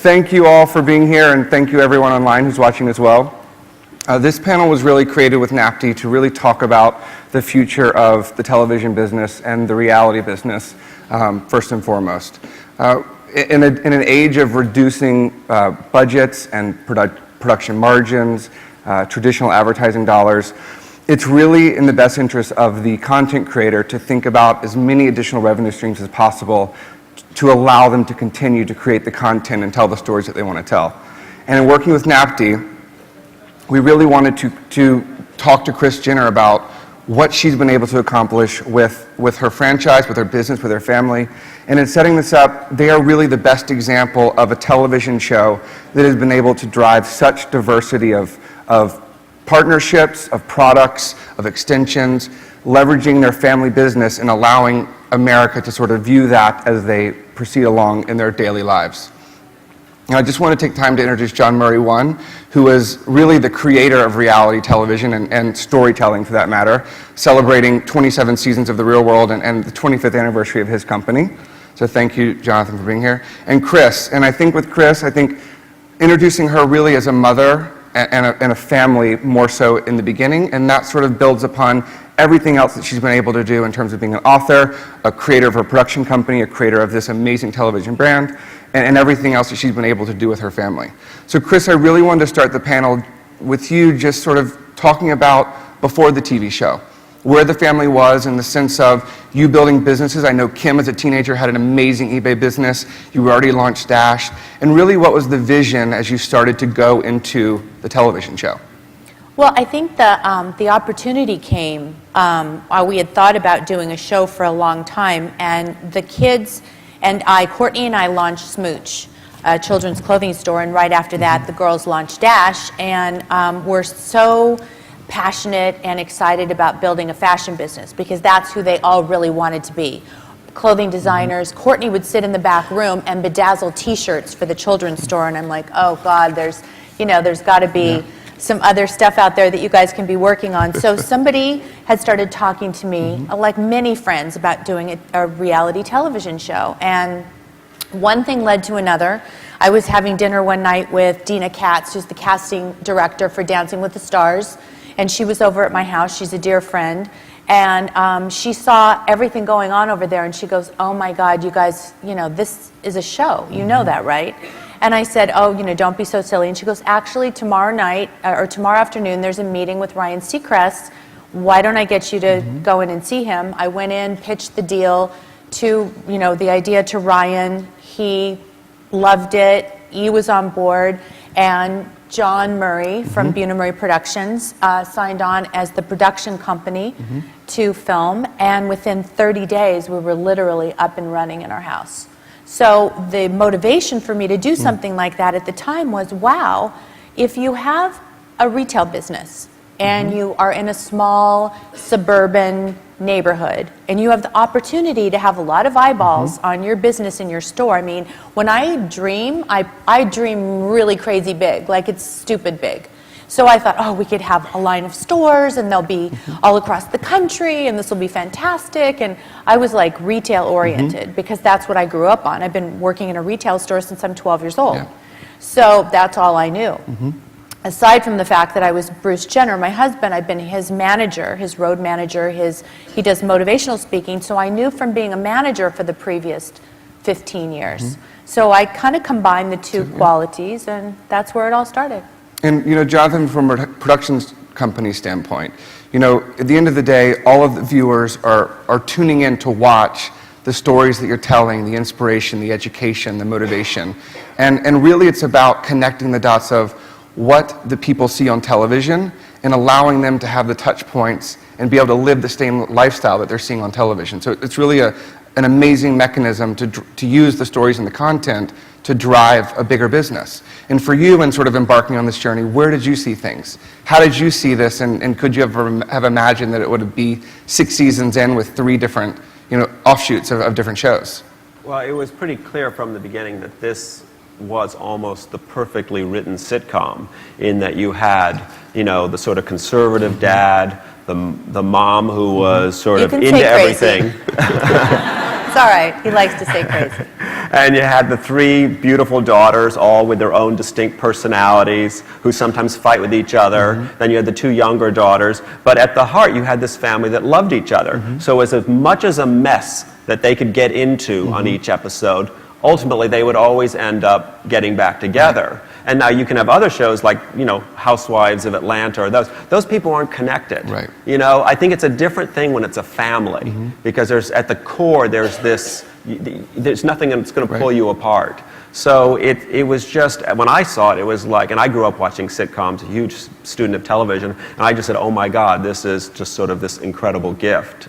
thank you all for being here, and thank you everyone online who's watching as well. This panel was really created with NAPTI to really talk about the future of the television business and the reality business, first and foremost. In an age of reducing budgets and production margins, traditional advertising dollars, it's really in the best interest of the content creator to think about as many additional revenue streams as possible to allow them to continue to create the content and tell the stories that they want to tell. And in working with NAPTI, we really wanted to talk to Kris Jenner about what she's been able to accomplish with her franchise, with her business, with her family. And in setting this up, they are really the best example of a television show that has been able to drive such diversity of partnerships, of products, of extensions, leveraging their family business and allowing America to sort of view that as they proceed along in their daily lives. Now, I just want to take time to introduce John Murray I, who is really the creator of reality television and storytelling for that matter, celebrating 27 seasons of The Real World and the 25th anniversary of his company. So thank you, Jonathan, for being here. And Kris, and I think with Kris, introducing her really as a mother and a family more so in the beginning, and that sort of builds upon everything else that she's been able to do in terms of being an author, a creator of her production company, a creator of this amazing television brand, and everything else that she's been able to do with her family. So Kris, I really wanted to start the panel with you just sort of talking about before the TV show, where the family was in the sense of you building businesses. I know Kim as a teenager had an amazing eBay business. You already launched Dash. And really what was the vision as you started to go into the television show? Well, I think the opportunity came, we had thought about doing a show for a long time, and the kids and Courtney and I launched Smooch, a children's clothing store, and right after that the girls launched Dash, and we're so passionate and excited about building a fashion business because that's who they all really wanted to be. Clothing designers. Courtney would sit in the back room and bedazzle t-shirts for the children's store, and I'm like, oh God, there's got to be some other stuff out there that you guys can be working on. So somebody had started talking to me, like many friends, about doing a reality television show. And one thing led to another. I was having dinner one night with Dina Katz, who's the casting director for Dancing with the Stars. And she was over at my house. She's a dear friend. And she saw everything going on over there. And she goes, oh my God, you guys, this is a show. You know that, right? And I said, oh, don't be so silly. And she goes, actually, tomorrow night or tomorrow afternoon, there's a meeting with Ryan Seacrest. Why don't I get you to go in and see him? I went in, pitched the deal to, the idea to Ryan. He loved it. He was on board. And John Murray from Buena Murray Productions signed on as the production company to film. And within 30 days, we were literally up and running in our house. So the motivation for me to do something like that at the time was, wow, if you have a retail business and you are in a small suburban neighborhood and you have the opportunity to have a lot of eyeballs on your business and your store. I mean, when I dream, I dream really crazy big, like it's stupid big. So I thought, oh, we could have a line of stores and they'll be all across the country and this will be fantastic. And I was like retail oriented because that's what I grew up on. I've been working in a retail store since I'm 12 years old. Yeah. So that's all I knew. Aside from the fact that I was Bruce Jenner, my husband, I've been his manager, his road manager, he does motivational speaking. So I knew from being a manager for the previous 15 years. So I kind of combined the two qualities and that's where it all started. And, Jonathan, from a production company standpoint, at the end of the day, all of the viewers are tuning in to watch the stories that you're telling, the inspiration, the education, the motivation. And really it's about connecting the dots of what the people see on television and allowing them to have the touch points and be able to live the same lifestyle that they're seeing on television. So it's really an amazing mechanism to use the stories and the content to drive a bigger business. And for you, in sort of embarking on this journey, where did you see things? How did you see this, and could you have imagined that it would be 6 seasons in with 3 different, offshoots of different shows? Well, it was pretty clear from the beginning that this was almost the perfectly written sitcom in that you had, the sort of conservative dad, the mom who was sort of into everything. It's all right. He likes to say crazy. And you had the 3 beautiful daughters, all with their own distinct personalities, who sometimes fight with each other. Then you had the 2 younger daughters. But at the heart, you had this family that loved each other. So as much as a mess that they could get into on each episode, ultimately they would always end up getting back together. And now you can have other shows like, Housewives of Atlanta, or those people aren't connected. Right. I think it's a different thing when it's a family, because at the core, there's nothing that's going to pull you apart. So it was just, when I saw it, it was like, and I grew up watching sitcoms, a huge student of television, and I just said, oh my God, this is just sort of this incredible gift.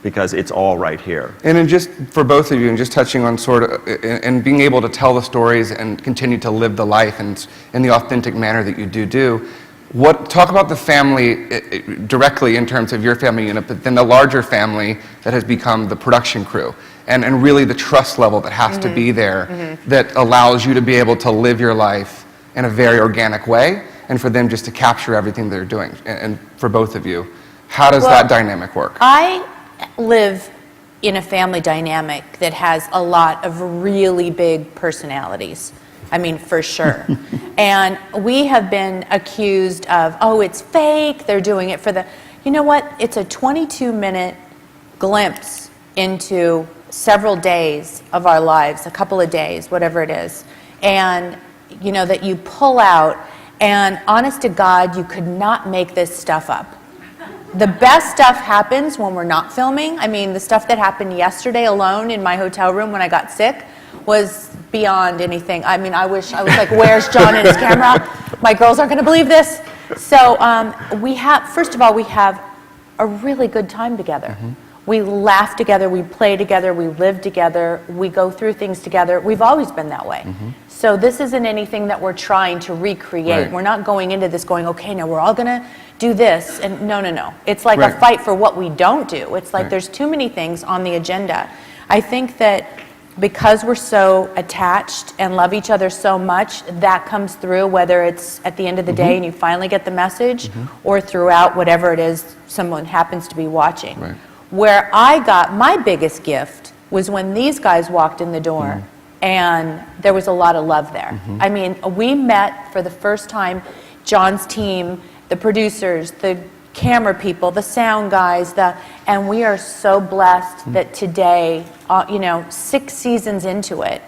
Because it's all right here. And then just for both of you, and just touching on sort of, and being able to tell the stories and continue to live the life and in the authentic manner that you do, talk about the family directly in terms of your family unit, but then the larger family that has become the production crew, and really the trust level that has to be there that allows you to be able to live your life in a very organic way, and for them just to capture everything they're doing. And for both of you, how does that dynamic work? I live in a family dynamic that has a lot of really big personalities. I mean, for sure. And we have been accused of, oh, it's fake, they're doing it for the... You know what? It's a 22-minute glimpse into several days of our lives, a couple of days, whatever it is. And, that you pull out, and honest to God, you could not make this stuff up. The best stuff happens when we're not filming. I mean, the stuff that happened yesterday alone in my hotel room when I got sick was beyond anything. I mean, I was like, where's John and his camera? My girls aren't going to believe this. So first of all, we have a really good time together. We laugh together, we play together, we live together, we go through things together. We've always been that way. So this isn't anything that we're trying to recreate. Right. We're not going into this going, okay, now we're all going to do this. And no. It's like a fight for what we don't do. It's like there's too many things on the agenda. I think that because we're so attached and love each other so much, that comes through, whether it's at the end of the day and you finally get the message, or throughout whatever it is someone happens to be watching. Right. Where I got my biggest gift was when these guys walked in the door, and there was a lot of love there. I mean, we met for the first time, John's team, the producers, the camera people, the sound guys, and we are so blessed that today, 6 seasons into it,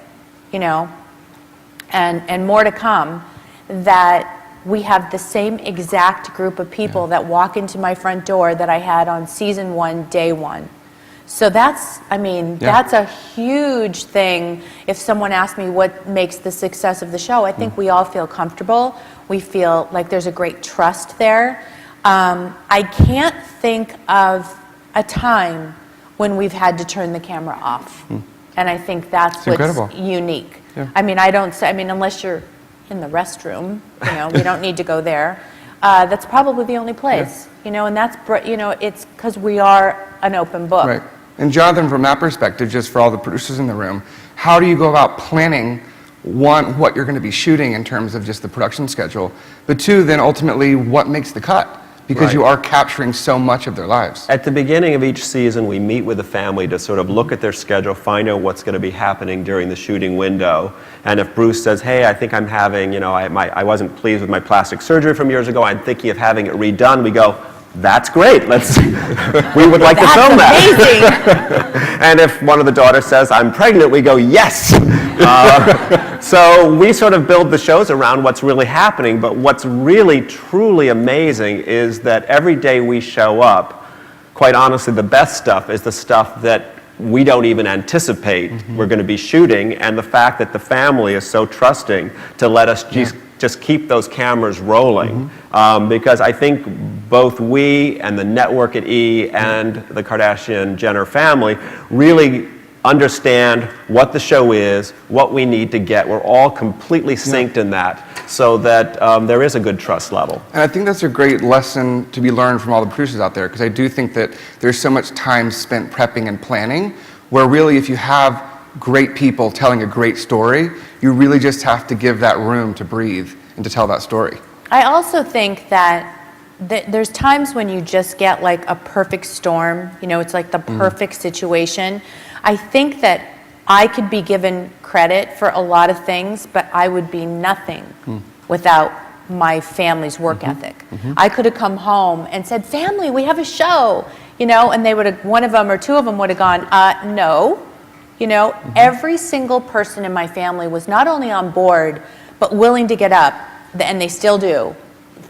and more to come, that we have the same exact group of people that walk into my front door that I had on season 1, day 1. So that's a huge thing. If someone asks me what makes the success of the show, I think we all feel comfortable. We feel like there's a great trust there. I can't think of a time when we've had to turn the camera off. And I think that's what's incredible. Unique. Yeah. Unless you're in the restroom, we don't need to go there. That's probably the only place, and that's, it's because we are an open book. Right. And Jonathan, from that perspective, just for all the producers in the room, how do you go about planning, one, what you're going to be shooting in terms of just the production schedule, but two, then ultimately what makes the cut? Because you are capturing so much of their lives. At the beginning of each season, we meet with the family to sort of look at their schedule, find out what's going to be happening during the shooting window. And if Bruce says, hey, I think I'm having, I wasn't pleased with my plastic surgery from years ago, I'm thinking of having it redone, we go, that's great, we would like to film that. And if one of the daughters says, I'm pregnant, we go, yes. So we sort of build the shows around what's really happening, but what's really, truly amazing is that every day we show up, quite honestly, the best stuff is the stuff that we don't even anticipate we're going to be shooting, and the fact that the family is so trusting to let us just keep those cameras rolling. Because I think both we and the network at E! And the Kardashian-Jenner family really understand what the show is, what we need to get. We're all completely synced in that, so that there is a good trust level. And I think that's a great lesson to be learned from all the producers out there, because I do think that there's so much time spent prepping and planning, where really if you have great people telling a great story, you really just have to give that room to breathe and to tell that story. I also think that there's times when you just get like a perfect storm, it's like the perfect situation. I think that I could be given credit for a lot of things, but I would be nothing without my family's work ethic. I could have come home and said, family, we have a show, you know, and they would have, one of them or two of them would have gone, no. You know, every single person in my family was not only on board, but willing to get up, and they still do,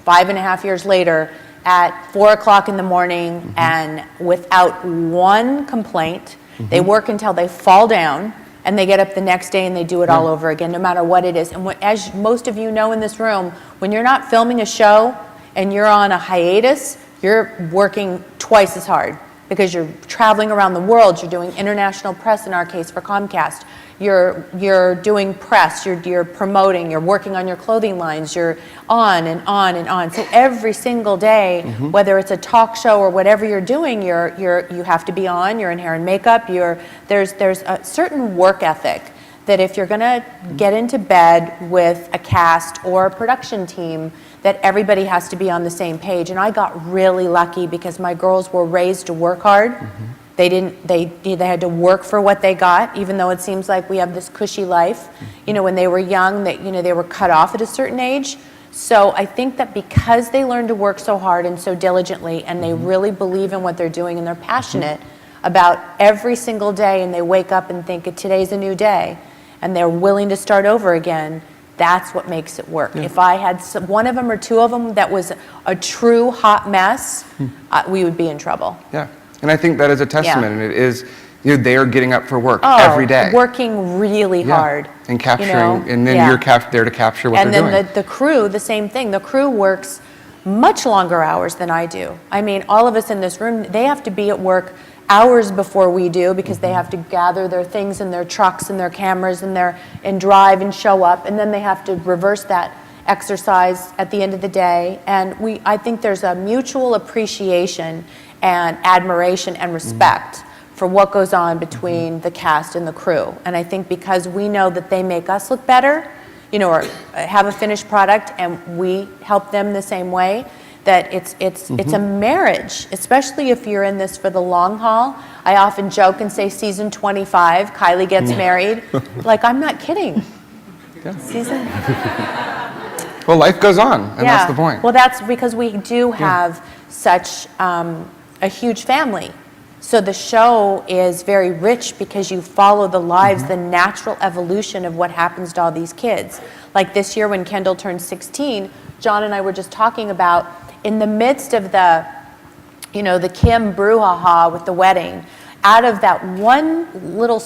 5.5 years later, at 4 o'clock in the morning, and without one complaint. They work until they fall down, and they get up the next day and they do it all over again, no matter what it is. And as most of you know in this room, when you're not filming a show and you're on a hiatus, you're working twice as hard, because you're traveling around the world. You're doing international press, in our case for Comcast. You're doing press, you're promoting, you're working on your clothing lines, you're on and on and on. So every single day, whether it's a talk show or whatever you're doing, you have to be on, you're in hair and makeup, there's a certain work ethic that if you're gonna get into bed with a cast or a production team, that everybody has to be on the same page. And I got really lucky because my girls were raised to work hard. They had to work for what they got, even though it seems like we have this cushy life. You know, when they were young, they were cut off at a certain age. So I think that because they learned to work so hard and so diligently, and they really believe in what they're doing, and they're passionate about every single day, and they wake up and think today's a new day, and they're willing to start over again, that's what makes it work. If I had one of them or two of them that was a true hot mess, we would be in trouble. Yeah. And I think that is a testament, and it is, you know, they are getting up for work every day. Working really hard. And capturing, you know? and then you're there to capture what they're doing. And then the crew, the same thing. The crew works much longer hours than I do. I mean, all of us in this room, they have to be at work hours before we do, because they have to gather their things in their trucks and their cameras and drive and show up, and then they have to reverse that exercise at the end of the day. And I think there's a mutual appreciation and admiration and respect for what goes on between the cast and the crew. And I think because we know that they make us look better, you know, or have a finished product, and we help them the same way, that it's a marriage, especially if you're in this for the long haul. I often joke and say season 25, Kylie gets married. Like, I'm not kidding. Season. Well, life goes on, and that's the point. Well, that's because we do have such a huge family. So the show is very rich because you follow the lives, the natural evolution of what happens to all these kids. Like this year when Kendall turned 16, John and I were just talking about, in the midst of the Kim brouhaha with the wedding, out of that one little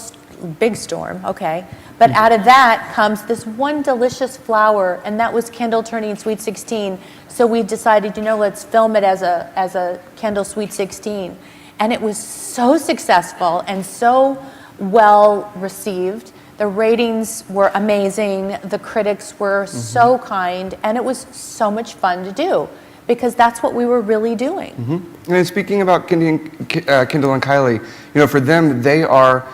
big storm, but out of that comes this one delicious flower, and that was Kendall turning Sweet 16. So we decided, let's film it as a Kendall Sweet 16. And it was so successful and so well received. The ratings were amazing. The critics were so kind, and it was so much fun to do, because that's what we were really doing. And then speaking about Kendall and Kylie, for them, they are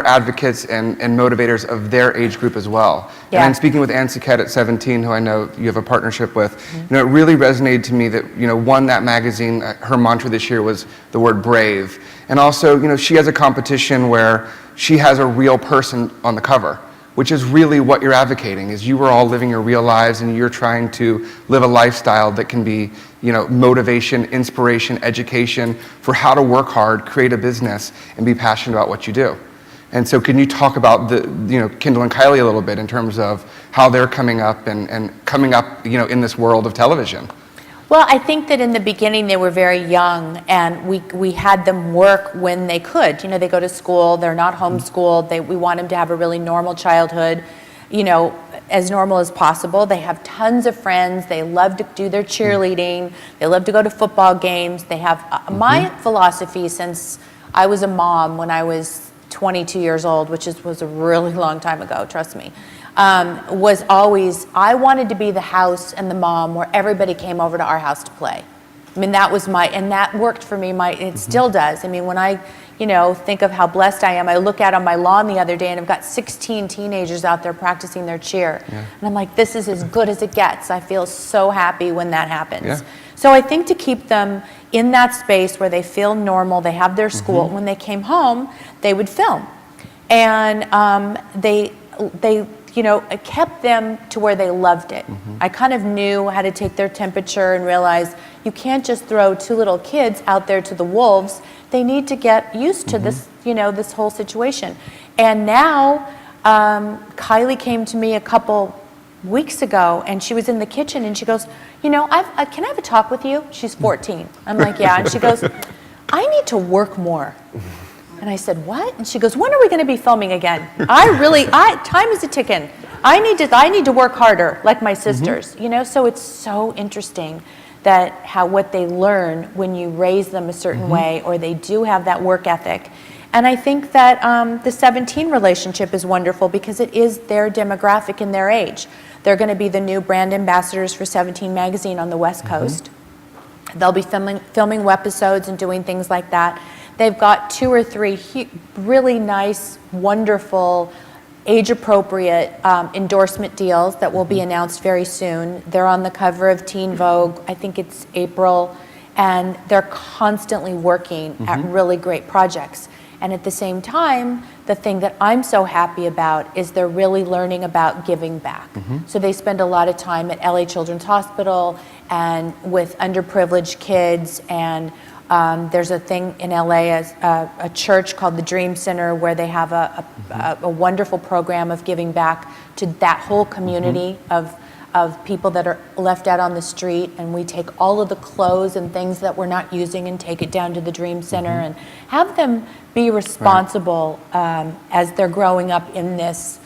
advocates and motivators of their age group as well. Yeah. And then speaking with Ann Saket at 17, who I know you have a partnership with, it really resonated to me that, one, that magazine, her mantra this year was the word brave. And also, she has a competition where she has a real person on the cover, which is really what you're advocating, is you are all living your real lives, and you're trying to live a lifestyle that can be, motivation, inspiration, education for how to work hard, create a business, and be passionate about what you do. And so can you talk about Kendall and Kylie a little bit in terms of how they're coming up and coming up, in this world of television? Well, I think that in the beginning they were very young, and we had them work when they could. They go to school, they're not homeschooled, we want them to have a really normal childhood, as normal as possible. They have tons of friends, they love to do their cheerleading, they love to go to football games. They have, my philosophy since I was a mom when I was 22 years old, which was a really long time ago, trust me, was always, I wanted to be the house and the mom where everybody came over to our house to play. I mean, that was and that worked for me. It still does. I mean, when I, think of how blessed I am, I look out on my lawn the other day and I've got 16 teenagers out there practicing their cheer. Yeah. And I'm like, this is as good as it gets. I feel so happy when that happens. Yeah. So I think to keep them in that space where they feel normal, they have their school, when they came home, they would film. And they it kept them to where they loved it. I kind of knew how to take their temperature and realize you can't just throw two little kids out there to the wolves. They need to get used to this, this whole situation. And now, Kylie came to me a couple weeks ago, and she was in the kitchen, and she goes, can I have a talk with you? She's 14. I'm like, yeah. And she goes, I need to work more. And I said, what? And she goes, when are we going to be filming again? Time is a ticking. I need to work harder, like my sisters, So it's so interesting that what they learn when you raise them a certain way, or they do have that work ethic. And I think that the 17 relationship is wonderful because it is their demographic and their age. They're going to be the new brand ambassadors for 17 magazine on the West Coast. They'll be filming webisodes and doing things like that. They've got 2 or 3 really nice, wonderful, age-appropriate endorsement deals that will be announced very soon. They're on the cover of Teen Vogue, I think it's April, and they're constantly working at really great projects. And at the same time, the thing that I'm so happy about is they're really learning about giving back. So they spend a lot of time at LA Children's Hospital and with underprivileged kids, and there's a thing in LA, a church called the Dream Center, where they have a wonderful program of giving back to that whole community of people that are left out on the street, and we take all of the clothes and things that we're not using and take it down to the Dream Center and have them be responsible as they're growing up in this,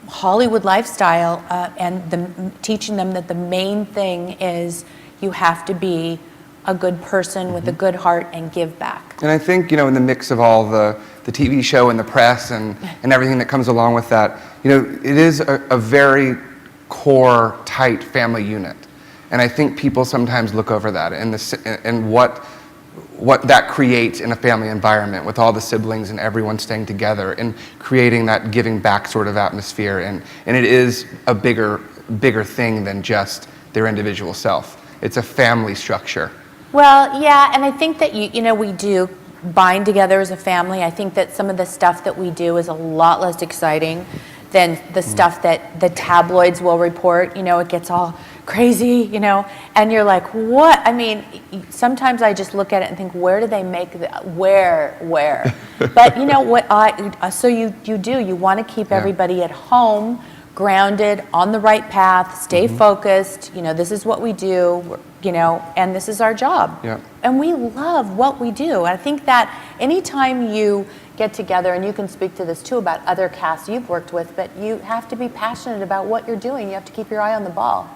Hollywood lifestyle, and teaching them that the main thing is you have to be a good person with a good heart and give back. And I think, in the mix of all the TV show and the press and everything that comes along with that, it is a very core, tight family unit. And I think people sometimes look over that and what that creates in a family environment with all the siblings and everyone staying together and creating that giving back sort of atmosphere. And it is a bigger thing than just their individual self. It's a family structure. Well, yeah, and I think that we do bind together as a family. I think that some of the stuff that we do is a lot less exciting than the stuff that the tabloids will report. It gets all crazy, and you're like, what? I mean, sometimes I just look at it and think, where do they make that? Where? But so you want to keep everybody at home, grounded, on the right path, stay focused. This is what we do, and this is our job. Yeah. And we love what we do. I think that anytime you get together, and you can speak to this too about other casts you've worked with, but you have to be passionate about what you're doing. You have to keep your eye on the ball.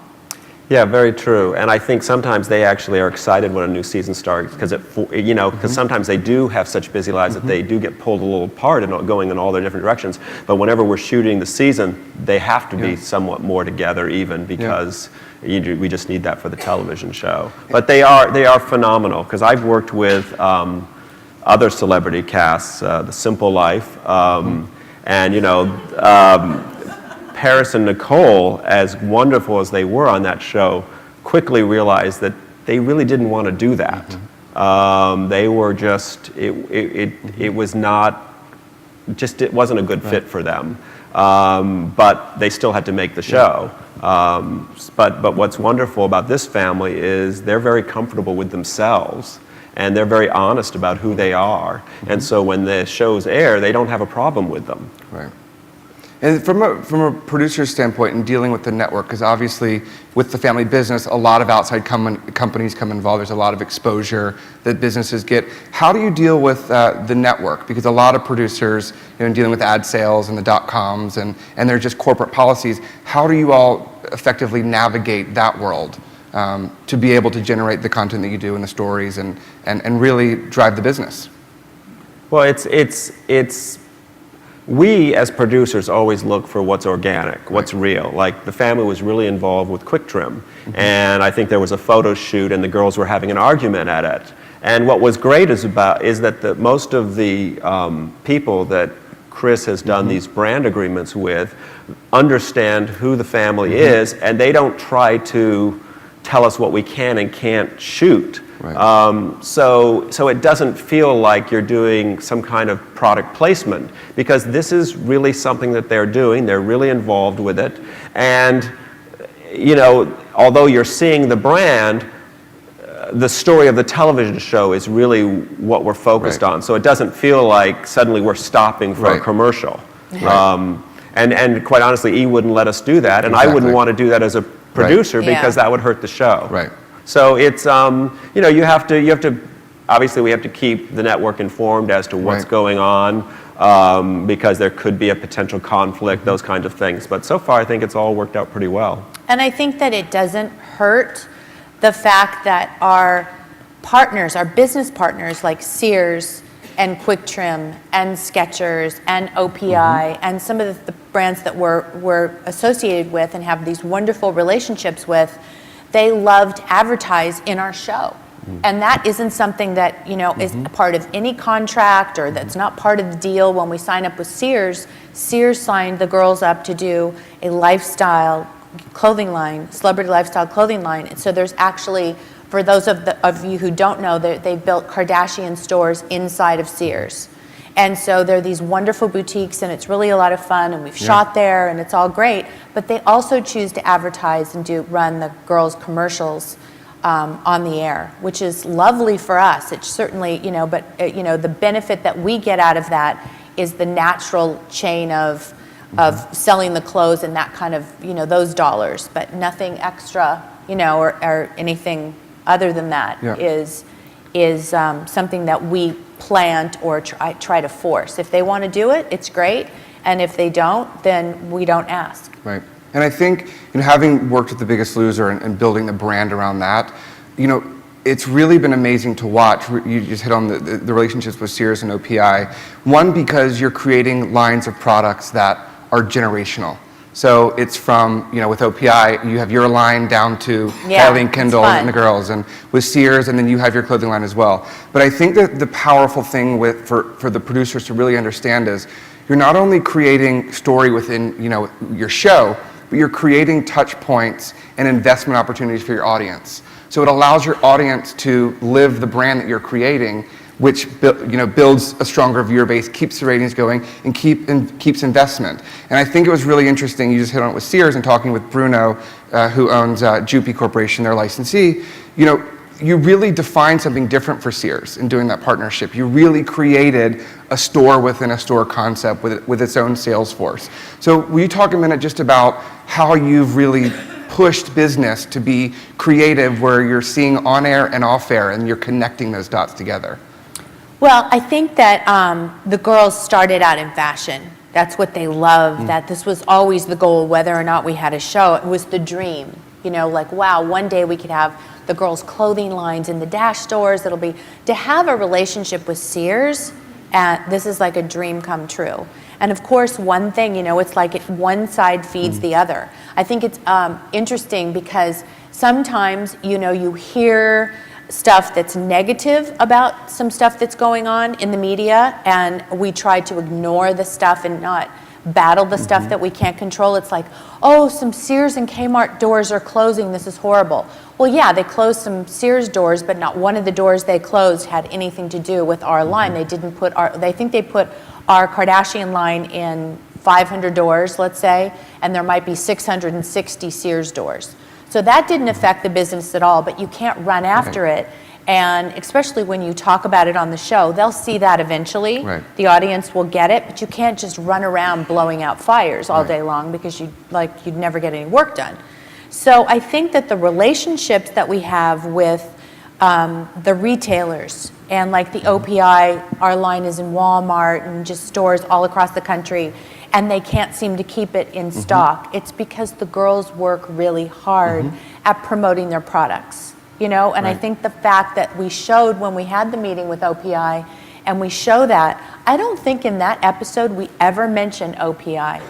Yeah, very true. And I think sometimes they actually are excited when a new season starts because because sometimes they do have such busy lives that they do get pulled a little apart and going in all their different directions. But whenever we're shooting the season, they have to be somewhat more together, even because we just need that for the television show. But they are phenomenal because I've worked with other celebrity casts, The Simple Life, and Paris and Nicole, as wonderful as they were on that show, quickly realized that they really didn't want to do that. They were just, it wasn't a good fit for them. But they still had to make the show. But what's wonderful about this family is they're very comfortable with themselves. And they're very honest about who they are. And so when the shows air, they don't have a problem with them. Right. And from a producer's standpoint in dealing with the network, because obviously with the family business, a lot of outside companies come involved. There's a lot of exposure that businesses get. How do you deal with the network? Because a lot of producers, in dealing with ad sales and the .coms and they're just corporate policies, how do you all effectively navigate that world to be able to generate the content that you do and the stories and really drive the business? Well, it's we as producers always look for what's organic, what's real. Like the family was really involved with Quick Trim, and I think there was a photo shoot and the girls were having an argument at it. And what was great is that most of the people that Chris has done these brand agreements with understand who the family is, and they don't try to tell us what we can and can't shoot. Right. So it doesn't feel like you're doing some kind of product placement, because this is really something that they're doing. They're really involved with it. And, you know, although you're seeing the brand, the story of the television show is really what we're focused Right. on. So it doesn't feel like suddenly we're stopping for a Right. commercial. Right. And quite honestly, E wouldn't let us do that, and I Exactly. wouldn't want to do that as a producer Yeah. because that would hurt the show. Right. So it's you know, you have to obviously we have to keep the network informed as to what's Right. going on, because there could be a potential conflict, those kinds of things. But so far, I think it's all worked out pretty well. And I think that it doesn't hurt the fact that our partners, our business partners like Sears and Quick Trim and Skechers and OPI and some of the brands that we're associated with and have these wonderful relationships with, they love to advertise in our show. And that isn't something that, you know, is a part of any contract, or that's not part of the deal. When we sign up with Sears, Sears signed the girls up to do a lifestyle clothing line, celebrity lifestyle clothing line. And so there's actually, for those of you who don't know, they built Kardashian stores inside of Sears. And so there are these wonderful boutiques, and it's really a lot of fun, and we've shot there, and it's all great. But they also choose to advertise and run the girls' commercials on the air, which is lovely for us. It's certainly, you know, but you know, the benefit that we get out of that is the natural chain of selling the clothes and that kind of, you know, those dollars, but nothing extra, you know, or anything other than that Yeah. is something that we plant or try to force. If they want to do it, it's great, and if they don't, then we don't ask. Right. And I think, you know, having worked with The Biggest Loser and building the brand around that, you know, it's really been amazing to watch. You just hit on the relationships with Sears and OPI. One, because you're creating lines of products that are generational. So it's from, you know, with OPI, you have your line down to Yeah, Kylie and Kendall it's fun. and the girls, and with Sears, and then you have your clothing line as well. But I think that the powerful thing for the producers to really understand is you're not only creating story within, you know, your show, but you're creating touch points and investment opportunities for your audience. So it allows your audience to live the brand that you're creating, which builds a stronger viewer base, keeps the ratings going, and keeps investment. And I think it was really interesting, you just hit on it with Sears and talking with Bruno, who owns Jupi Corporation, their licensee. You know, you really defined something different for Sears in doing that partnership. You really created a store within a store concept with its own sales force. So will you talk a minute just about how you've really pushed business to be creative, where you're seeing on air and off air and you're connecting those dots together? Well, I think that the girls started out in fashion. That's what they loved, that this was always the goal, whether or not we had a show. It was the dream, you know, like, wow, one day we could have the girls' clothing lines in the Dash stores. It'll be, to have a relationship with Sears, this is like a dream come true. And of course, one thing, you know, it's like one side feeds the other. I think it's interesting because sometimes, you know, you hear stuff that's negative about some stuff that's going on in the media, and we try to ignore the stuff and not battle the stuff that we can't control. It's like, oh, some Sears and Kmart doors are closing, this is horrible. Well, yeah, they closed some Sears doors, but not one of the doors they closed had anything to do with our line. They didn't put they think they put our Kardashian line in 500 doors, let's say, and there might be 660 Sears doors. So that didn't affect the business at all, but you can't run after it. And especially when you talk about it on the show, they'll see that eventually. Right. The audience will get it, but you can't just run around blowing out fires all day long, because you'd never get any work done. So I think that the relationships that we have with the retailers, and like the OPI, our line is in Walmart and just stores all across the country, and they can't seem to keep it in stock. It's because the girls work really hard at promoting their products, you know? And I think the fact that we showed when we had the meeting with OPI and we show that, I don't think in that episode we ever mention OPI,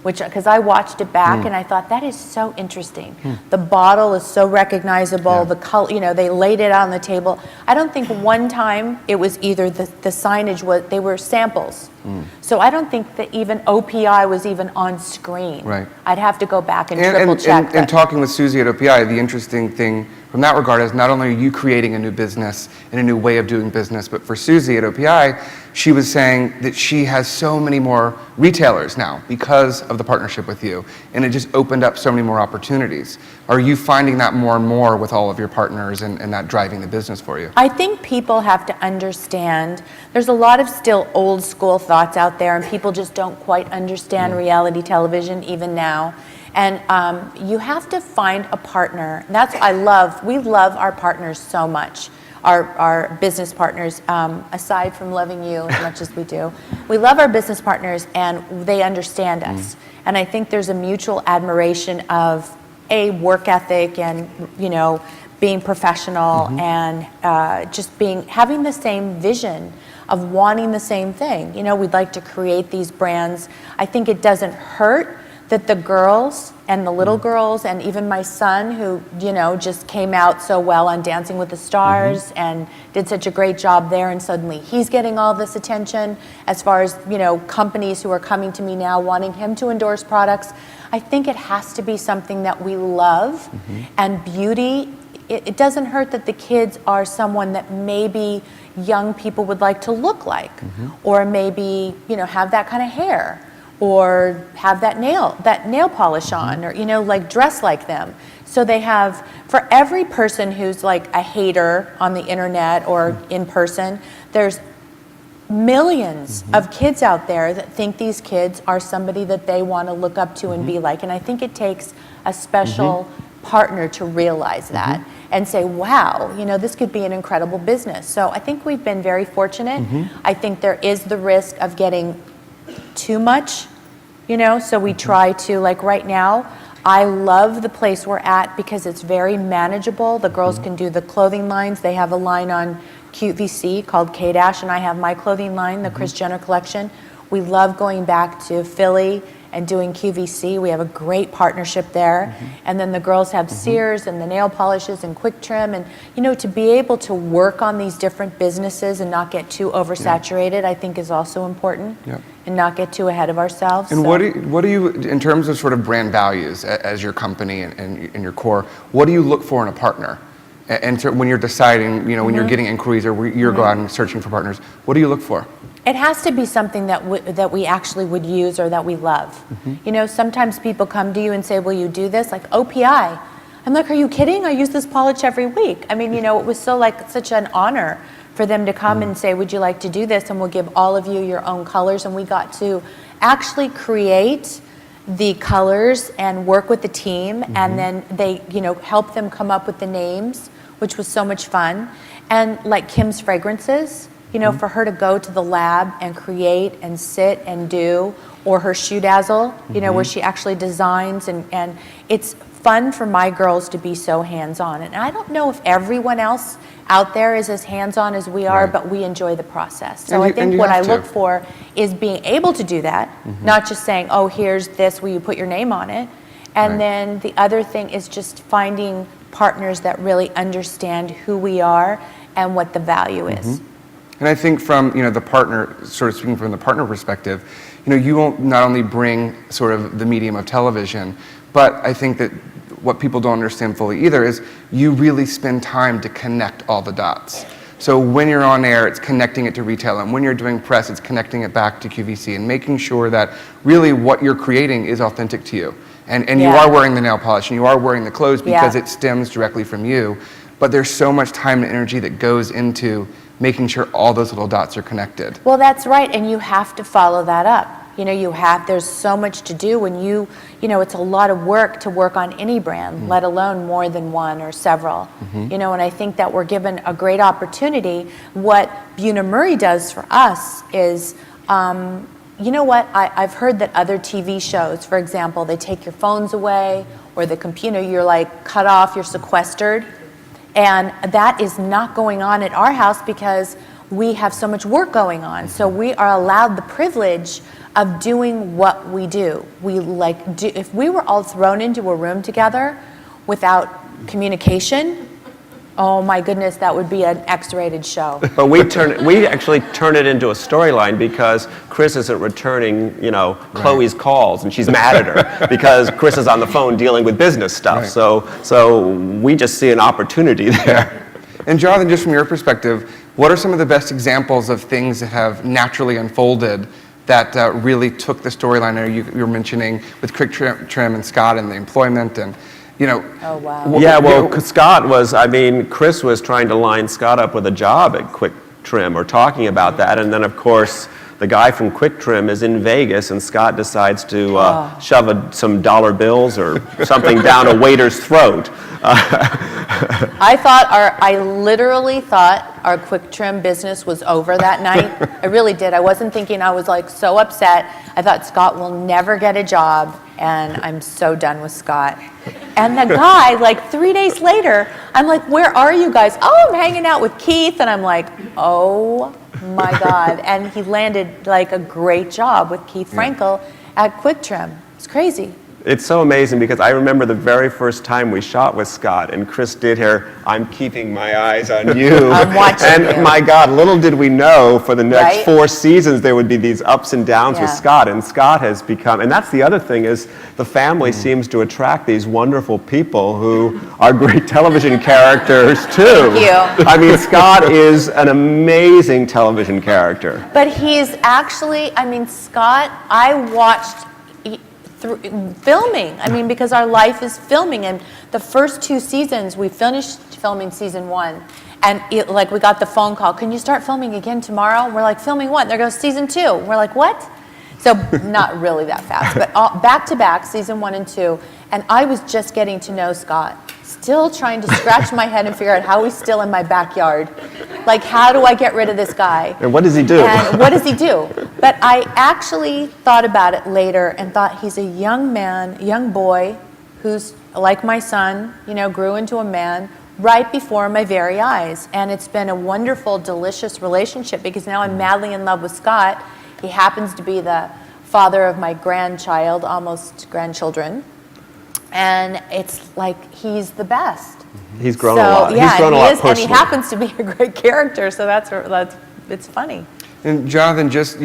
because I watched it back and I thought that is so interesting. The bottle is so recognizable. The color, they laid it out on the table. I don't think one time it was either the signage they were samples. So I don't think that even OPI was even on screen. Right. I'd have to go back and triple check. And talking with Susie at OPI, the interesting thing from that regard is not only are you creating a new business and a new way of doing business, but for Susie at OPI, she was saying that she has so many more retailers now because of the partnership with you, and it just opened up so many more opportunities. Are you finding that more and more with all of your partners and that driving the business for you? I think people have to understand, there's a lot of still old school thoughts out there, and people just don't quite understand reality television even now. And you have to find a partner. That's what we love our partners so much, our business partners, aside from loving you as much as we do. We love our business partners and they understand us. And I think there's a mutual admiration of work ethic and, being professional and just having the same vision of wanting the same thing. We'd like to create these brands. I think it doesn't hurt that the girls and the little girls and even my son, who just came out so well on Dancing with the Stars and did such a great job there, and suddenly he's getting all this attention as far as companies who are coming to me now wanting him to endorse products. I think it has to be something that we love, and beauty, it doesn't hurt that the kids are someone that maybe young people would like to look like, or maybe have that kind of hair, or have that nail polish on, or like dress like them. So they have, for every person who's like a hater on the internet or in person, there's millions of kids out there that think these kids are somebody that they want to look up to and be like. And I think it takes a special partner to realize that and say, wow, this could be an incredible business. So I think we've been very fortunate. I think there is the risk of getting too much, so we try to, like right now, I love the place we're at because it's very manageable. The girls can do the clothing lines. They have a line on QVC called K-Dash, and I have my clothing line, the Kris Jenner collection. We love going back to Philly and doing QVC. We have a great partnership there. And then the girls have Sears and the nail polishes and Quick Trim. And, to be able to work on these different businesses and not get too oversaturated, I think is also important. And not get too ahead of ourselves. And what do you, in terms of sort of brand values as your company and your core, what do you look for in a partner? And so when you're deciding, when you're getting inquiries or you're going and searching for partners, what do you look for? It has to be something that we actually would use or that we love. Sometimes people come to you and say, will you do this? Like OPI. I'm like, are you kidding? I use this polish every week. I mean, it was such an honor for them to come and say, would you like to do this? And we'll give all of you your own colors. And we got to actually create the colors and work with the team. And then they, help them come up with the names, which was so much fun. And like Kim's Fragrances, for her to go to the lab and create and sit and do, or her Shoe Dazzle, where she actually designs, and it's fun for my girls to be so hands-on. And I don't know if everyone else out there is as hands-on as we are, but we enjoy the process. So I think what I look for is being able to do that, not just saying, oh, here's this, will you put your name on it? And then the other thing is just finding partners that really understand who we are and what the value is. And I think from the partner, sort of speaking from the partner perspective, you won't not only bring sort of the medium of television, but I think that what people don't understand fully either is you really spend time to connect all the dots. So when you're on air, it's connecting it to retail, and when you're doing press, it's connecting it back to QVC and making sure that really what you're creating is authentic to you. And you are wearing the nail polish and you are wearing the clothes because it stems directly from you. But there's so much time and energy that goes into making sure all those little dots are connected. Well, that's right, and you have to follow that up. There's so much to do when it's a lot of work to work on any brand, let alone more than one or several. And I think that we're given a great opportunity. What Bunim/Murray does for us is, I've heard that other TV shows, for example, they take your phones away or the computer, you're like cut off, you're sequestered. And that is not going on at our house because we have so much work going on. So we are allowed the privilege of doing what we do. If we were all thrown into a room together without communication, oh my goodness, that would be an X-rated show. But we actually turn it into a storyline because Chris isn't returning, Chloe's calls, and she's mad at her because Chris is on the phone dealing with business stuff. Right. So we just see an opportunity there. And Jonathan, just from your perspective, what are some of the best examples of things that have naturally unfolded that really took the storyline you were mentioning with Quick Trim and Scott and the employment and, Oh, wow. Yeah, well, Chris was trying to line Scott up with a job at Quick Trim or talking about that. And then, of course, the guy from Quick Trim is in Vegas and Scott decides to shove some dollar bills or something down a waiter's throat. I literally thought our Quick Trim business was over that night. I really did. I wasn't thinking, I was so upset. I thought Scott will never get a job, and I'm so done with Scott. And the guy, 3 days later, I'm like, where are you guys? Oh, I'm hanging out with Keith. And I'm like, oh my God. And he landed a great job with Keith Frankel at Quick Trim. It's crazy. It's so amazing because I remember the very first time we shot with Scott and Chris did her, I'm keeping my eyes on you. I'm watching and you. my God, little did we know for the next Right? 4 seasons there would be these ups and downs with Yeah. Scott. And Scott has become, and that's the other thing is the family seems to attract these wonderful people who are great television characters too. Thank you. I mean, Scott is an amazing television character. But he's actually, Scott, I watched through filming. Because our life is filming. And the first 2 seasons, we finished filming season 1. And we got the phone call, can you start filming again tomorrow? We're like, filming what? There goes season 2. We're like, what? So not really that fast, but back to back, season 1 and 2. And I was just getting to know Scott. Still trying to scratch my head and figure out how he's still in my backyard. How do I get rid of this guy? And what does he do? And what does he do? But I actually thought about it later and thought he's a young boy, who's like my son, grew into a man right before my very eyes. And it's been a wonderful, delicious relationship because now I'm madly in love with Scott. He happens to be the father of my grandchild, almost grandchildren. And it's he's the best. He's grown a lot. Yeah, He's grown a lot personally. and he happens to be a great character, so that's it's funny. And Jonathan, just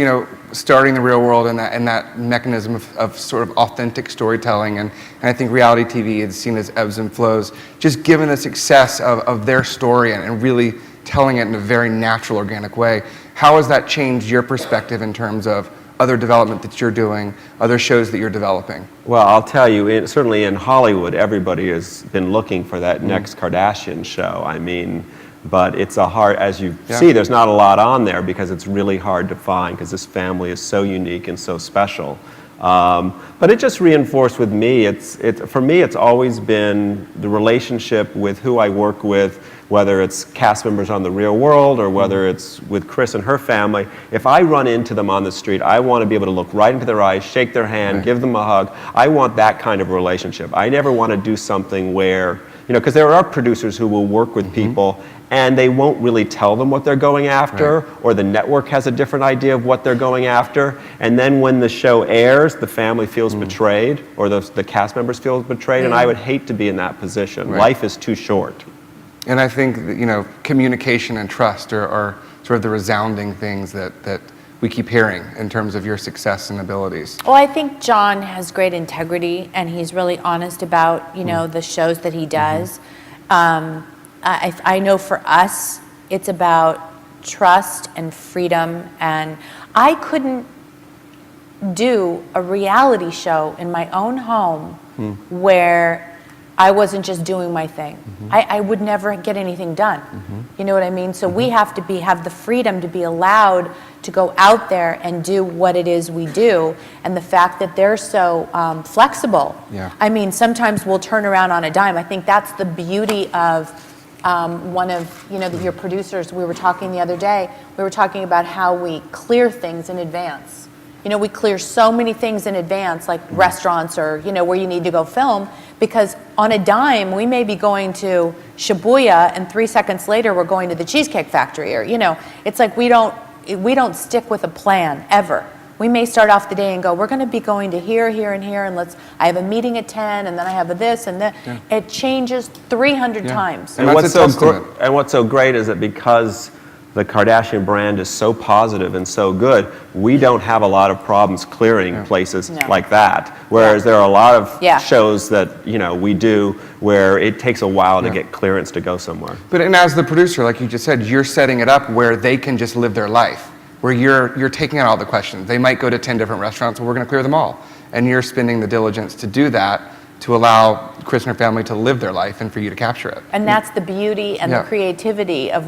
starting the Real World and that mechanism of sort of authentic storytelling, and I think reality TV is seen as ebbs and flows. Just given the success of their story and really telling it in a very natural, organic way, how has that changed your perspective in terms of other development that you're doing, other shows that you're developing? Well, I'll tell you, certainly in Hollywood, everybody has been looking for that next Kardashian show. But it's as you see, there's not a lot on there because it's really hard to find because this family is so unique and so special. But it just reinforced with me, for me, it's always been the relationship with who I work with, whether it's cast members on The Real World or whether it's with Chris and her family. If I run into them on the street, I want to be able to look right into their eyes, shake their hand, give them a hug. I want that kind of relationship. I never want to do something where, because there are producers who will work with people and they won't really tell them what they're going after, or the network has a different idea of what they're going after, and then when the show airs, the family feels betrayed, or the cast members feel betrayed, and I would hate to be in that position. Life is too short. And I think that, communication and trust are sort of the resounding things that we keep hearing in terms of your success and abilities. Well, I think John has great integrity, and he's really honest about, the shows that he does. I know for us, it's about trust and freedom, and I couldn't do a reality show in my own home where I wasn't just doing my thing. I would never get anything done. You know what I mean? So we have to have the freedom to be allowed to go out there and do what it is we do. And the fact that they're so flexible. Yeah. Sometimes we'll turn around on a dime. I think that's the beauty of one of your producers. We were talking the other day. We were talking about how we clear things in advance. We clear so many things in advance, like restaurants or where you need to go film, because on a dime, we may be going to Shibuya, and 3 seconds later, we're going to the Cheesecake Factory. Or, it's like we don't stick with a plan, ever. We may start off the day and go, we're going to be going to here, here, and here, and I have a meeting at 10, and then I have a this and that. Yeah. It changes 300 times. And what's so great is that because the Kardashian brand is so positive and so good, we don't have a lot of problems clearing places like that. Whereas there are a lot of shows that we do where it takes a while to get clearance to go somewhere. But and as the producer, like you just said, you're setting it up where they can just live their life, where you're taking out all the questions. They might go to 10 different restaurants, well, we're going to clear them all. And you're spending the diligence to do that, to allow Chris and her family to live their life and for you to capture it. And that's the beauty and the creativity of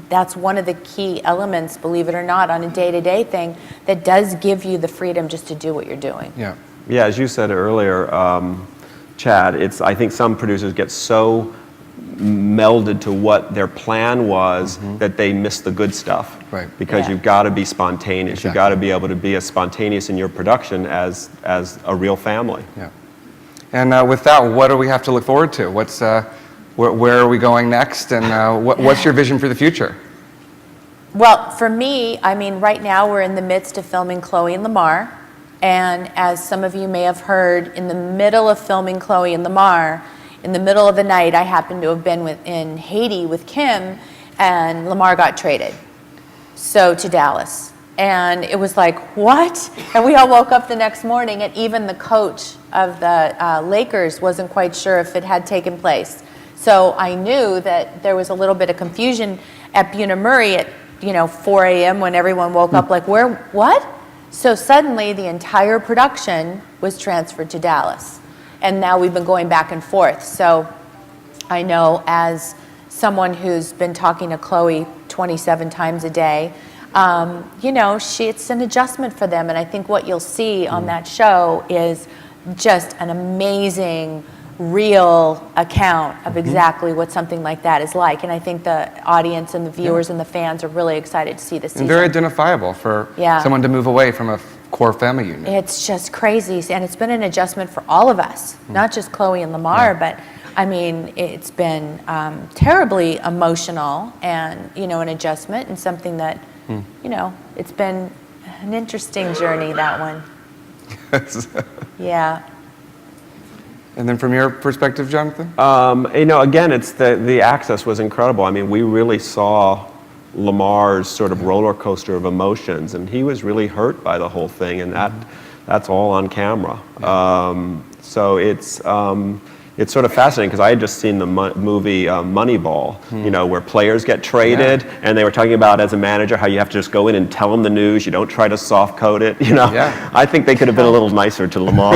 that's one of the key elements, believe it or not, on a day-to-day thing that does give you the freedom just to do what you're doing. Yeah. Yeah, as you said earlier, Chad, I think some producers get so melded to what their plan was that they miss the good stuff. Right. Because you've got to be spontaneous. Exactly. You've got to be able to be as spontaneous in your production as a real family. Yeah. And with that, what do we have to look forward to? Where are we going next, and what's your vision for the future? Well, for me, right now we're in the midst of filming Chloe and Lamar, and as some of you may have heard, in the middle of filming Chloe and Lamar, in the middle of the night, I happened to have been in Haiti with Kim, and Lamar got traded, to Dallas. And it was like, what? And we all woke up the next morning, and even the coach of the Lakers wasn't quite sure if it had taken place. So I knew that there was a little bit of confusion at Bunim/Murray at 4 a.m. when everyone woke up like, what? So suddenly the entire production was transferred to Dallas. And now we've been going back and forth. So I know, as someone who's been talking to Chloe 27 times a day, it's an adjustment for them. And I think what you'll see on that show is just an amazing, real account of exactly what something like that is like. And I think the audience and the viewers and the fans are really excited to see this season. And very identifiable for someone to move away from a core family unit. It's just crazy. And it's been an adjustment for all of us, not just Chloe and Lamar, but it's been terribly emotional and, an adjustment, and something that, it's been an interesting journey, that one. Yeah. And then from your perspective, Jonathan? Again, it's the access was incredible. We really saw Lamar's sort of roller coaster of emotions, and he was really hurt by the whole thing, and that's all on camera. So it's sort of fascinating, because I had just seen the movie Moneyball, where players get traded, and they were talking about, as a manager, how you have to just go in and tell them the news. You don't try to soft code it. I think they could have been a little nicer to Lamar.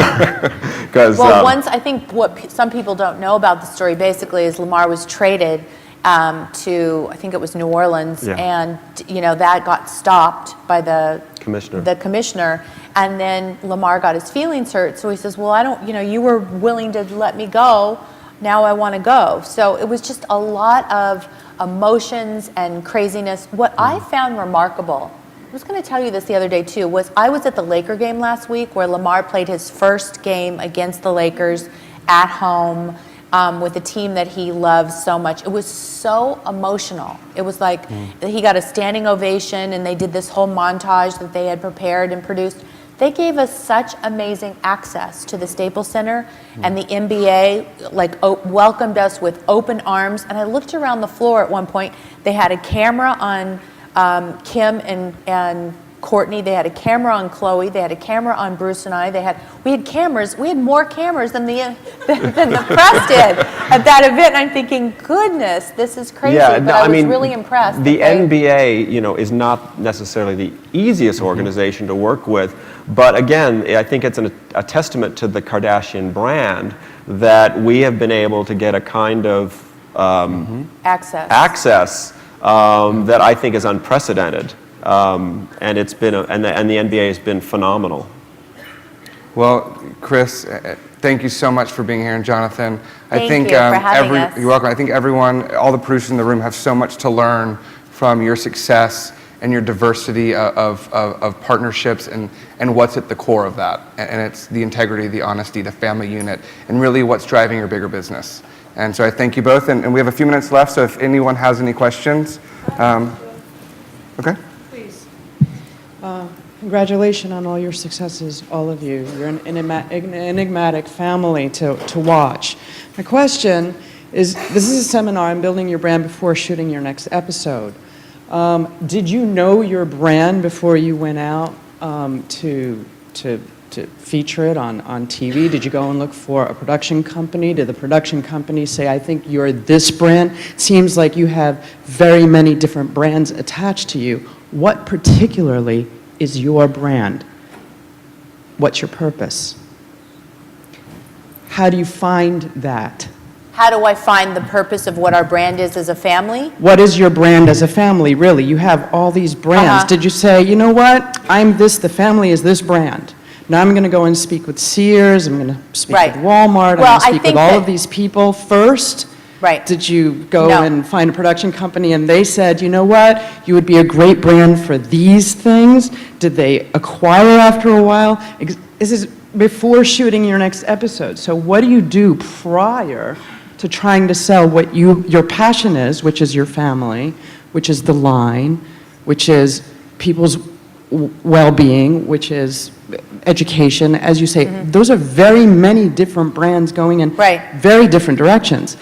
I think what some people don't know about the story basically is Lamar was traded to, I think it was New Orleans, and that got stopped by the commissioner. And then Lamar got his feelings hurt, so he says, well, I don't, you were willing to let me go, now I want to go. So it was just a lot of emotions and craziness. What I found remarkable, I was going to tell you this the other day too, was I was at the Laker game last week, where Lamar played his first game against the Lakers at home with a team that he loves so much. It was so emotional. It was like he got a standing ovation, and they did this whole montage that they had prepared and produced. They gave us such amazing access to the Staples Center, and the NBA welcomed us with open arms. And I looked around the floor at one point. They had a camera on Kim and Courtney. They had a camera on Chloe. They had a camera on Bruce and I. We had cameras. We had more cameras than the press did at that event. And I'm thinking, goodness, this is crazy. Yeah, but I was really impressed. The NBA, is not necessarily the easiest organization to work with. But again, I think it's a testament to the Kardashian brand that we have been able to get a kind of access that I think is unprecedented. And it's been and the NBA has been phenomenal. Well, Chris, thank you so much for being here, and Jonathan. Thank you for having us. You're welcome. I think everyone, all the producers in the room, have so much to learn from your success and your diversity of partnerships and what's at the core of that. And it's the integrity, the honesty, the family unit, and really what's driving your bigger business. And so I thank you both, and we have a few minutes left, so if anyone has any questions. Okay. Please. Congratulations on all your successes, all of you. You're an enigmatic family to watch. My question is, this is a seminar on building your brand before shooting your next episode. Did you know your brand before you went out to feature it on TV? Did you go and look for a production company? Did the production company say, I think you're this brand? It seems like you have very many different brands attached to you. What particularly is your brand? What's your purpose? How do you find that? How do I find the purpose of what our brand is as a family? What is your brand as a family, really? You have all these brands. Did you say, you know what, I'm this, the family is this brand. Now I'm going to go and speak with Sears, I'm going to speak with Walmart, Well, I'm going to speak with all of these people first? Right. Did you go No. and find a production company and they said, you know what, you would be a great brand for these things? Did they acquire after a while? This is before shooting your next episode. So what do you do prior to trying to sell what your passion is, which is your family, which is the line, which is people's well-being, which is education, as you say, those are very many different brands going in very different directions.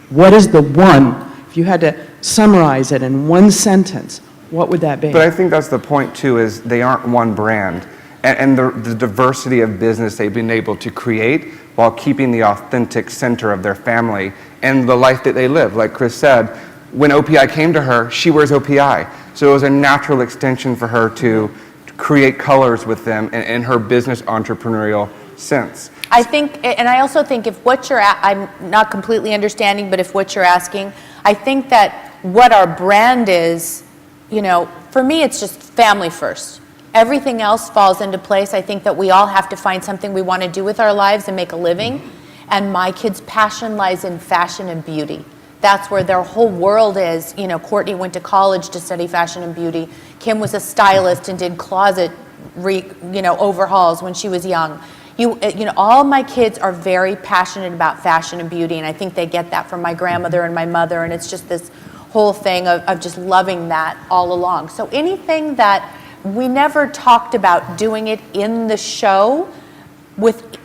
What is the one, if you had to summarize it in one sentence, what would that be? But I think that's the point too, is they aren't one brand. And the diversity of business they've been able to create while keeping the authentic center of their family and the life that they live. Like Chris said, when OPI came to her, she wears OPI. So it was a natural extension for her to create colors with them in her business entrepreneurial sense. I think, and I also think if what I'm not completely understanding, but if what you're asking, I think that what our brand is, you know, for me it's just family first. Everything else falls into place. I think that we all have to find something we want to do with our lives and make a living. And my kids' passion lies in fashion and beauty. That's where their whole world is. You know, Courtney went to college to study fashion and beauty. Kim was a stylist and did closet overhauls when she was young. You know, all my kids are very passionate about fashion and beauty, and I think they get that from my grandmother and my mother, and it's just this whole thing of just loving that all along. So anything that we never talked about doing it in the show,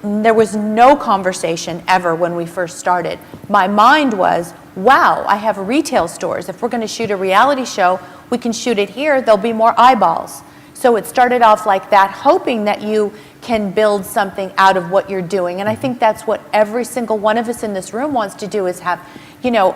there was no conversation ever when we first started. My mind was, wow, I have retail stores. If we're going to shoot a reality show, we can shoot it here, there'll be more eyeballs. So it started off like that, hoping that you can build something out of what you're doing. And I think that's what every single one of us in this room wants to do, is have, you know,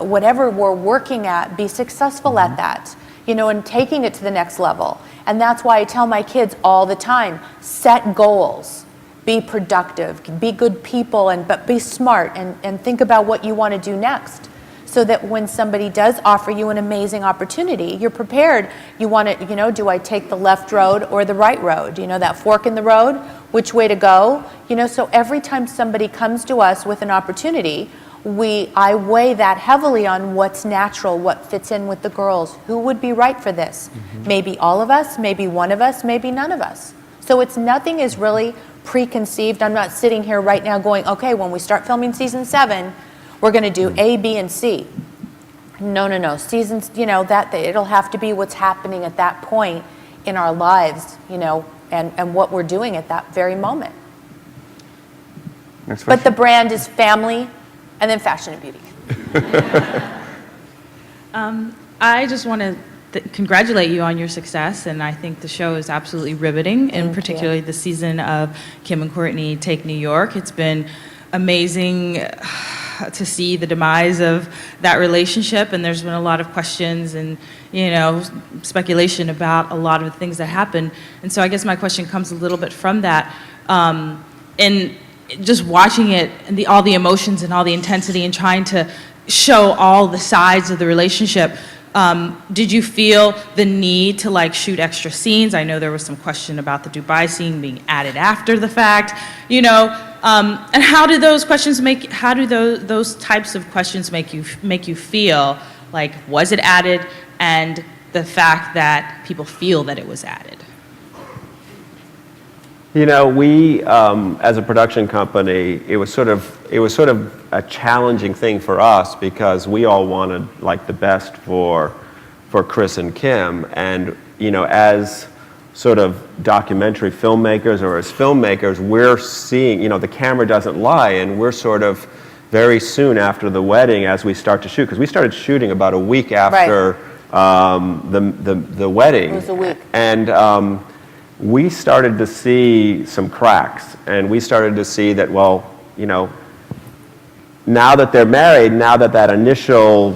whatever we're working at, be successful at that, you know, and taking it to the next level. And that's why I tell my kids all the time, set goals, be productive, be good people, but be smart and think about what you want to do next. So that when somebody does offer you an amazing opportunity, you're prepared. You want to, you know, do I take the left road or the right road? You know, that fork in the road, which way to go? You know, so every time somebody comes to us with an opportunity, I weigh that heavily on what's natural, what fits in with the girls, who would be right for this. Maybe all of us, maybe one of us, maybe none of us. So nothing is really preconceived. I'm not sitting here right now going, okay, when we start filming season 7, we're going to do A, B, and C. No. Seasons, you know, it'll have to be what's happening at that point in our lives, you know, and what we're doing at that very moment. Next question. But the brand is family and then fashion and beauty. I just want to congratulate you on your success, and I think the show is absolutely riveting, and particularly the season of Kim and Courtney Take New York. It's been amazing to see the demise of that relationship, and there's been a lot of questions and, you know, speculation about a lot of the things that happened. And so I guess my question comes a little bit from that. And just watching it, and all the emotions and all the intensity and trying to show all the sides of the relationship, did you feel the need to like shoot extra scenes? I know there was some question about the Dubai scene being added after the fact, you know, and how do those questions those types of questions make you feel? Like, was it added? And the fact that people feel that it was added? You know, we, as a production company, it was sort of a challenging thing for us because we all wanted like the best for Chris and Kim, and you know, as sort of documentary filmmakers or as filmmakers, we're seeing, you know, the camera doesn't lie, and we're sort of very soon after the wedding as we start to shoot, because we started shooting about a week after the wedding. It was a week. And we started to see some cracks, and we started to see that, well, you know, now that they're married, now that that initial,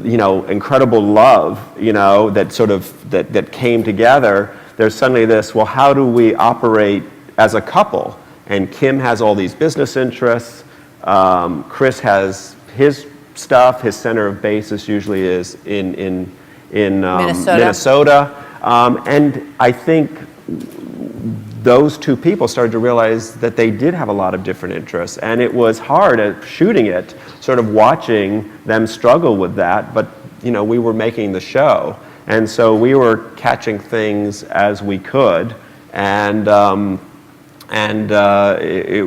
you know, incredible love, you know, that sort of, that came together, there's suddenly this, well, how do we operate as a couple? And Kim has all these business interests. Chris has his stuff. His center of basis usually is in Minnesota. And I think those two people started to realize that they did have a lot of different interests, and it was hard at shooting it, sort of watching them struggle with that, but you know, we were making the show, and so we were catching things as we could, and it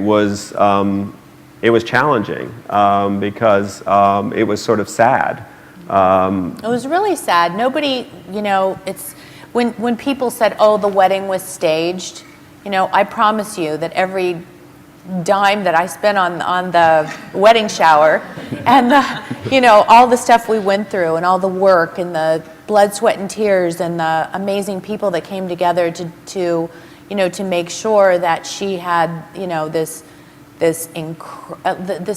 was challenging because it was sort of sad. It was really sad. Nobody, you know, it's when people said, "Oh, the wedding was staged," you know, I promise you that every dime that I spent on the wedding shower, and the, you know, all the stuff we went through, and all the work, and the blood, sweat, and tears, and the amazing people that came together to you know, to make sure that she had, you know, this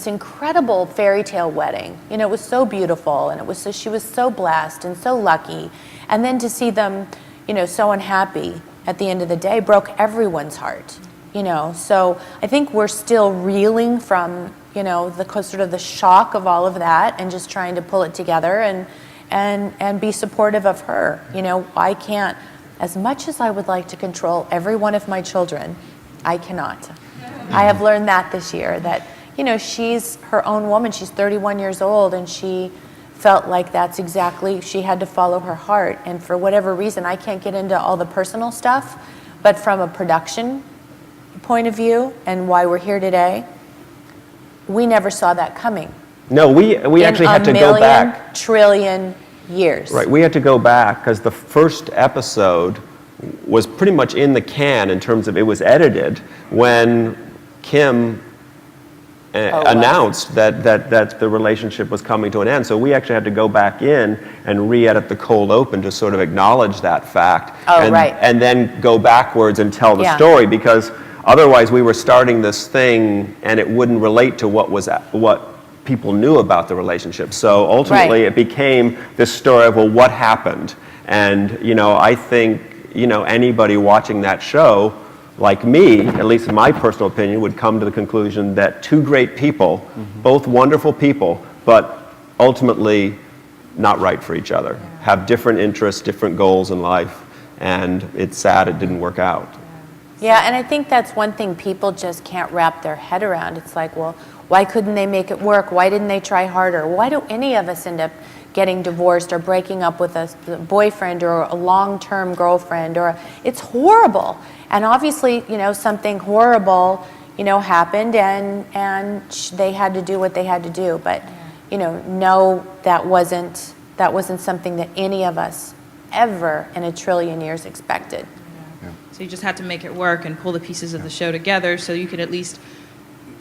incredible fairy tale wedding. You know, it was so beautiful, and it was so, she was so blessed and so lucky. And then to see them, you know, so unhappy at the end of the day broke everyone's heart. You know, so I think we're still reeling from, you know, the sort of the shock of all of that, and just trying to pull it together and be supportive of her. You know, I can't, as much as I would like to control every one of my children, I cannot. I have learned that this year, that, you know, she's her own woman. She's 31 years old, and she felt like that's exactly, she had to follow her heart. And for whatever reason, I can't get into all the personal stuff, but from a production point of view and why we're here today, we never saw that coming. No, we actually had to go back. In a million, trillion years. Right, we had to go back because the first episode was pretty much in the can in terms of it was edited when Kim announced that the relationship was coming to an end. So we actually had to go back in and re-edit the cold open to sort of acknowledge that fact. And then go backwards and tell the story, because otherwise we were starting this thing and it wouldn't relate to what people knew about the relationship. So ultimately it became this story of, well, what happened? And, you know, I think, you know, anybody watching that show, like me, at least in my personal opinion, would come to the conclusion that two great people, both wonderful people, but ultimately not right for each other, have different interests, different goals in life, and it's sad it didn't work out. Yeah, and I think that's one thing people just can't wrap their head around. It's like, well, why couldn't they make it work? Why didn't they try harder? Why do any of us end up getting divorced or breaking up with a boyfriend or a long-term girlfriend? Or it's horrible. And obviously, you know, something horrible, you know, happened, and they had to do what they had to do. But, you know, no, that wasn't something that any of us ever in a trillion years expected. So you just had to make it work and pull the pieces of the show together so you could at least,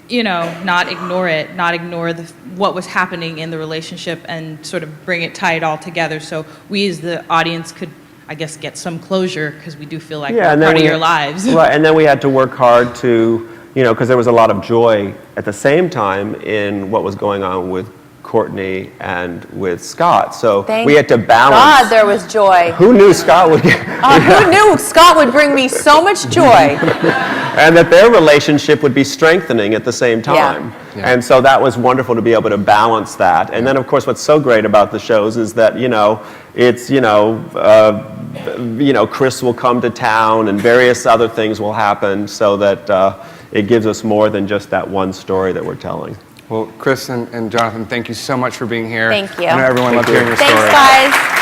you know, not ignore it, not ignore what was happening in the relationship, and sort of bring it, tie it all together, so we as the audience could, I guess, get some closure, because we do feel like we're part of your lives. Right, and then we had to work hard to, you know, because there was a lot of joy at the same time in what was going on with Courtney and with Scott. So we had to balance. God, there was joy. Who knew Scott would who knew Scott would bring me so much joy? And that their relationship would be strengthening at the same time. And so that was wonderful to be able to balance that. And then, of course, what's so great about the shows is that, you know, it's, you know, Chris will come to town and various other things will happen, so that it gives us more than just that one story that we're telling. Well, Chris and Jonathan, thank you so much for being here. Thank you. I know everyone loved hearing your story. Thanks, guys.